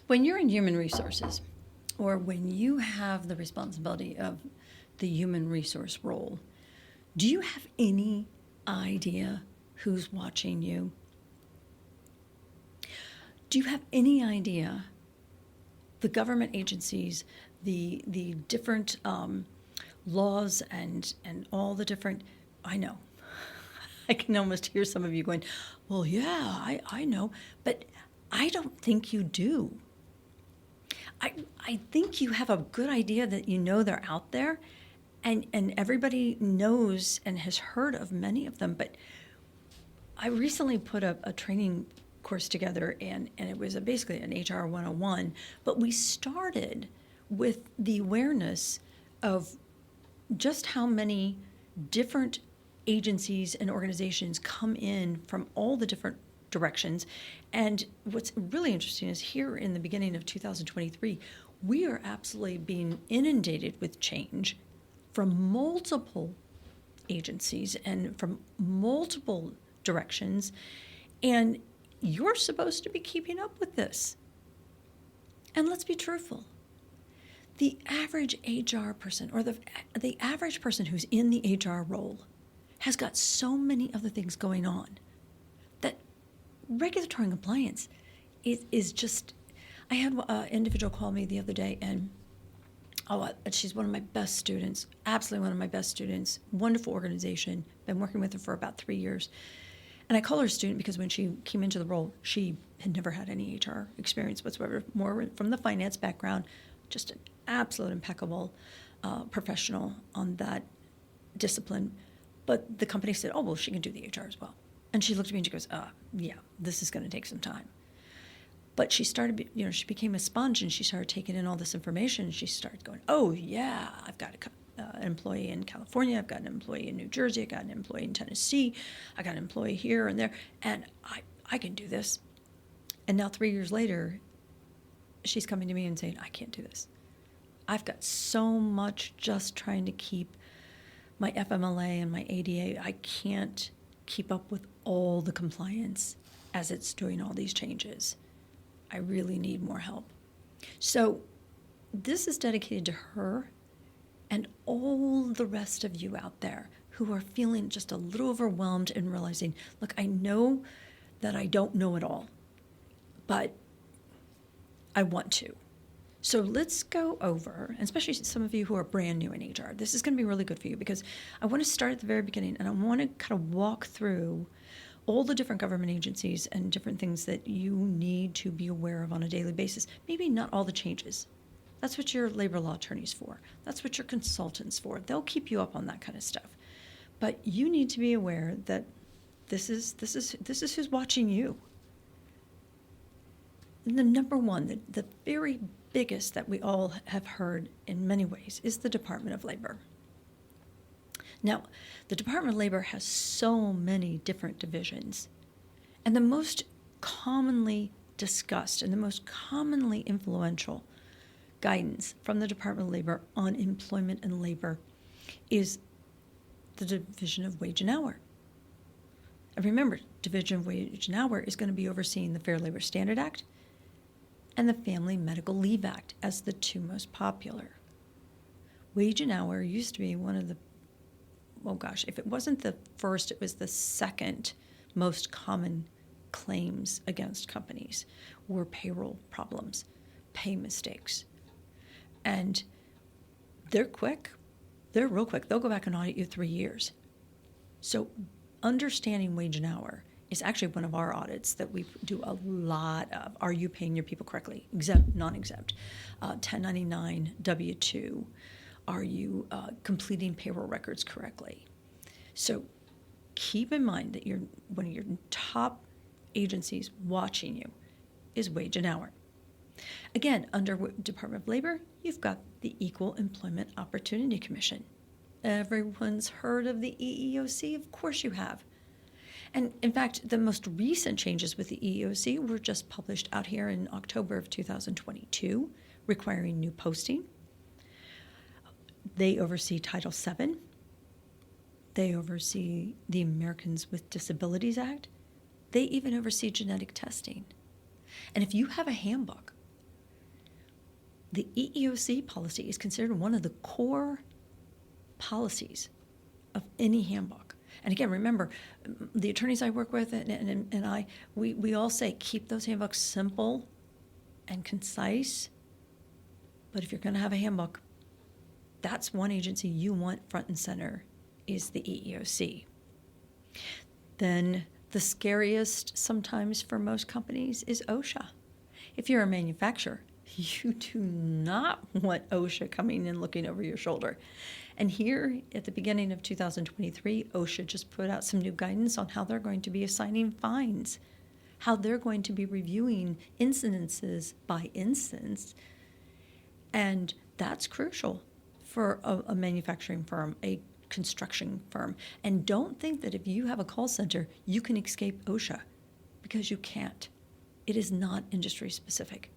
When you're in human resources, or when you have the responsibility of the human resource role, do you have any idea who's watching you? Do you have any idea the government agencies, the different laws and all the different, I know, I can almost hear some of you going, well, yeah, I know, but I don't think you do. I think you have a good idea that you know they're out there, and everybody knows and has heard of many of them. But I recently put a training course together, and it was basically an HR 101, but we started with the awareness of just how many different agencies and organizations come in from all the different directions. And what's really interesting is here in the beginning of 2023, we are absolutely being inundated with change from multiple agencies and from multiple directions. And you're supposed to be keeping up with this. And let's be truthful. The average HR person, or the average person who's in the HR role, has got so many other things going on that regulatory and compliance is just. I had an individual call me the other day, and she's one of my best students, absolutely one of my best students, wonderful organization, been working with her for about 3 years. And I call her a student because when she came into the role, she had never had any HR experience whatsoever, more from the finance background, just an absolute impeccable professional on that discipline. But the company said, oh, well, she can do the HR as well. And she looked at me and she goes, yeah, this is going to take some time. But she started, she became a sponge, and she started taking in all this information. She started going, oh, yeah, I've got an employee in California. I've got an employee in New Jersey. I've got an employee in Tennessee. I got an employee here and there. And I can do this. And now 3 years later, she's coming to me and saying, I can't do this. I've got so much just trying to keep my FMLA and my ADA. I can't keep up with all the compliance as it's doing all these changes. I really need more help. So this is dedicated to her and all the rest of you out there who are feeling just a little overwhelmed and realizing, look, I know that I don't know it all, but I want to. So let's go over, and especially some of you who are brand new in HR, this is going to be really good for you, because I want to start at the very beginning, and I want to kind of walk through all the different government agencies and different things that you need to be aware of on a daily basis. Maybe not all the changes. That's what your labor law attorney's for. That's what your consultant's for. They'll keep you up on that kind of stuff. But you need to be aware that this is who's watching you. And the number one, the very biggest that we all have heard in many ways, is the Department of Labor. Now, the Department of Labor has so many different divisions, and the most commonly discussed and the most commonly influential guidance from the Department of Labor on employment and labor is the Division of Wage and Hour. And remember, Division of Wage and Hour is going to be overseeing the Fair Labor Standard Act and the Family Medical Leave Act as the two most popular. Wage and Hour used to be one of the, if it wasn't the first, it was the second most common claims against companies were payroll problems, pay mistakes. And they're quick. They're real quick. They'll go back and audit you 3 years. So understanding wage and hour is actually one of our audits that we do a lot of. Are you paying your people correctly? Exempt, non-exempt, 1099, W-2. Are you completing payroll records correctly? So keep in mind that one of your top agencies watching you is Wage and Hour. Again, under Department of Labor, you've got the Equal Employment Opportunity Commission. Everyone's heard of the EEOC? Of course you have. And in fact, the most recent changes with the EEOC were just published out here in October of 2022, requiring new posting. They oversee Title VII. They oversee the Americans with Disabilities Act. They even oversee genetic testing. And if you have a handbook The EEOC policy is considered one of the core policies of any handbook. And again, remember, the attorneys I work with and we all say keep those handbooks simple and concise. But if you're going to have a handbook, that's one agency you want front and center is the EEOC. Then the scariest sometimes for most companies is OSHA. If you're a manufacturer, you do not want OSHA coming and looking over your shoulder. And here at the beginning of 2023, OSHA just put out some new guidance on how they're going to be assigning fines, how they're going to be reviewing incidences by instance. And that's crucial for a manufacturing firm, a construction firm. And don't think that if you have a call center, you can escape OSHA, because you can't. It is not industry specific.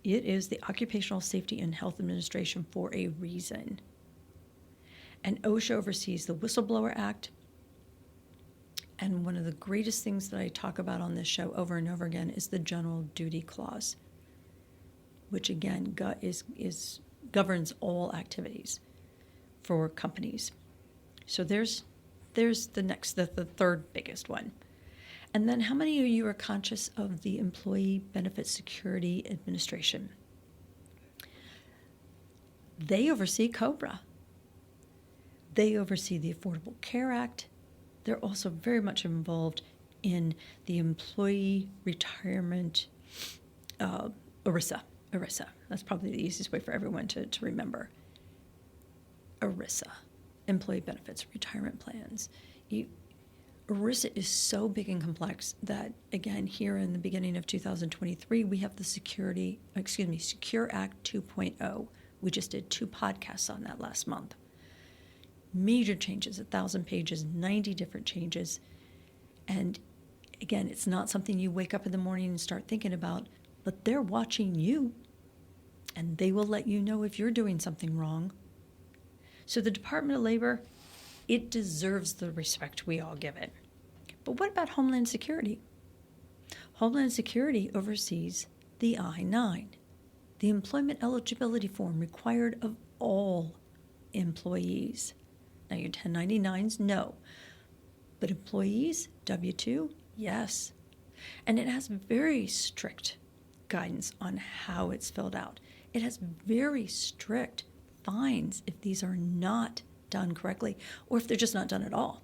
It is the Occupational Safety and Health Administration for a reason. And OSHA oversees the Whistleblower Act. And one of the greatest things that I talk about on this show over and over again is the General Duty Clause, which again governs all activities for companies. So there's the third biggest one. And then how many of you are conscious of the Employee Benefit Security Administration? They oversee COBRA. They oversee the Affordable Care Act. They're also very much involved in the Employee Retirement, ERISA. That's probably the easiest way for everyone to remember. ERISA, Employee Benefits Retirement Plans. ERISA is so big and complex that, again, here in the beginning of 2023, we have the Secure Act 2.0. We just did 2 podcasts on that last month. Major changes, 1,000 pages, 90 different changes. And again, it's not something you wake up in the morning and start thinking about, but they're watching you, and they will let you know if you're doing something wrong. So the Department of Labor, it deserves the respect we all give it. But what about Homeland Security? Homeland Security oversees the I-9, the employment eligibility form required of all employees. Now, your 1099s, no. But employees, W-2, yes. And it has very strict guidance on how it's filled out. It has very strict fines if these are not done correctly, or if they're just not done at all.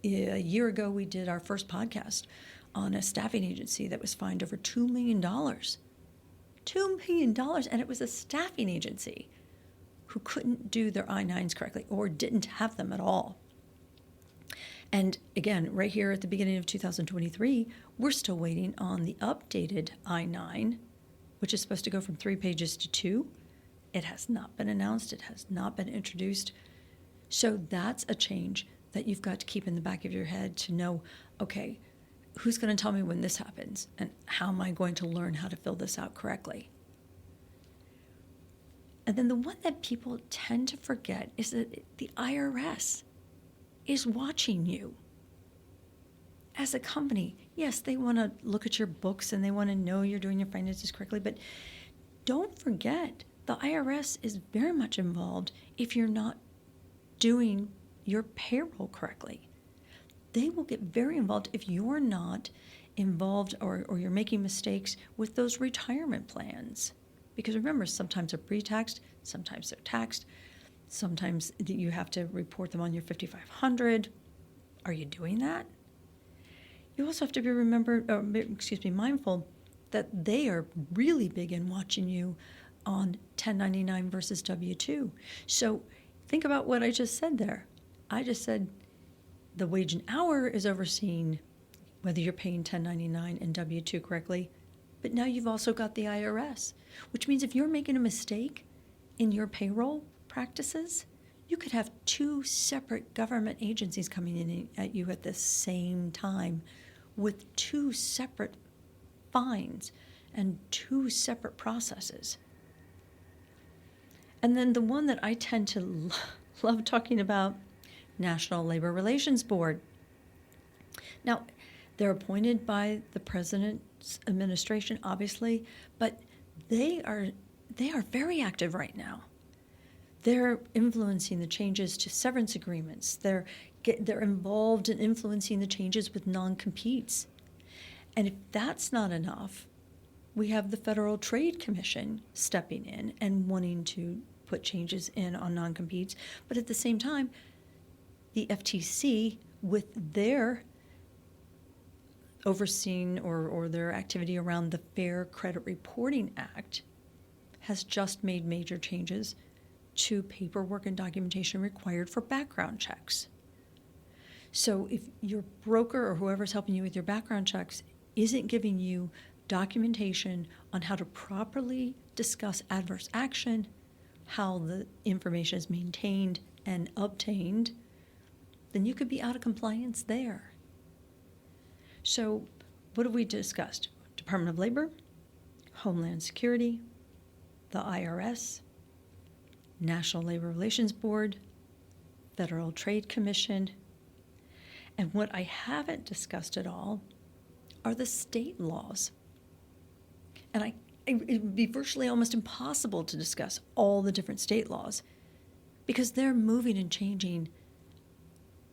A year ago, we did our first podcast on a staffing agency that was fined over $2 million. $2 million, and it was a staffing agency who couldn't do their I-9s correctly or didn't have them at all. And again, right here at the beginning of 2023, we're still waiting on the updated I-9, which is supposed to go from 3 pages to 2. It has not been announced. It has not been introduced. So that's a change that you've got to keep in the back of your head to know, okay, who's going to tell me when this happens? And how am I going to learn how to fill this out correctly? And then the one that people tend to forget is that the IRS is watching you. As a company, yes, they want to look at your books and they want to know you're doing your finances correctly, but don't forget the IRS is very much involved if you're not doing your payroll correctly. They will get very involved if you're not involved or you're making mistakes with those retirement plans. Because remember, sometimes they're pre-taxed, sometimes they're taxed, sometimes you have to report them on your 5500. Are you doing that? You also have to be mindful that they are really big in watching you on 1099 versus W-2. So think about what I just said there. I just said the wage and hour is overseen whether you're paying 1099 and W-2 correctly, but now you've also got the IRS, which means if you're making a mistake in your payroll practices, you could have 2 separate government agencies coming in at you at the same time with 2 separate fines and 2 separate processes. And then the one that I tend to love talking about, National Labor Relations Board. Now, they're appointed by the president's administration, obviously, but they are very active right now. They're influencing the changes to severance agreements. They're involved in influencing the changes with non-competes. And if that's not enough, we have the Federal Trade Commission stepping in and wanting to put changes in on non-competes. But at the same time, the FTC, with their overseeing or their activity around the Fair Credit Reporting Act, has just made major changes to paperwork and documentation required for background checks. So if your broker or whoever's helping you with your background checks isn't giving you documentation on how to properly discuss adverse action, how the information is maintained and obtained, then you could be out of compliance there. So what have we discussed? Department of Labor, Homeland Security, the IRS, National Labor Relations Board, Federal Trade Commission. And what I haven't discussed at all are the state laws. And it would be virtually almost impossible to discuss all the different state laws because they're moving and changing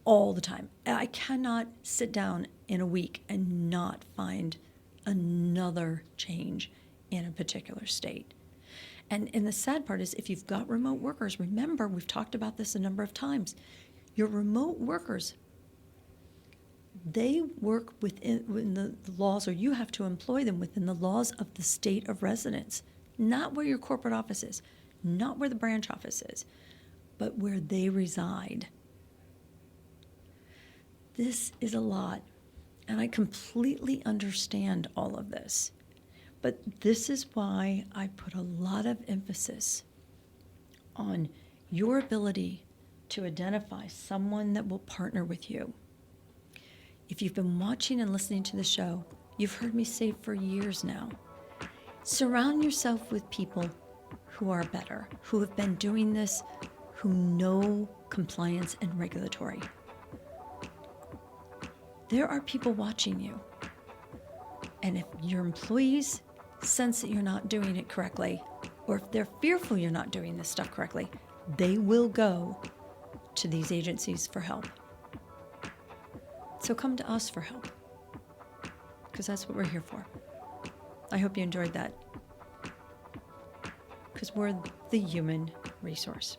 all the time. I cannot sit down in a week and not find another change in a particular state. And the sad part is if you've got remote workers, remember, we've talked about this a number of times, your remote workers, they work within the laws, or you have to employ them within the laws of the state of residence, not where your corporate office is, not where the branch office is, but where they reside. This is a lot, and I completely understand all of this. But this is why I put a lot of emphasis on your ability to identify someone that will partner with you. If you've been watching and listening to the show, you've heard me say for years now, surround yourself with people who are better, who have been doing this, who know compliance and regulatory. There are people watching you. And if your employees sense that you're not doing it correctly, or if they're fearful you're not doing this stuff correctly, they will go to these agencies for help. So come to us for help, because that's what we're here for. I hope you enjoyed that, because we're the human resource.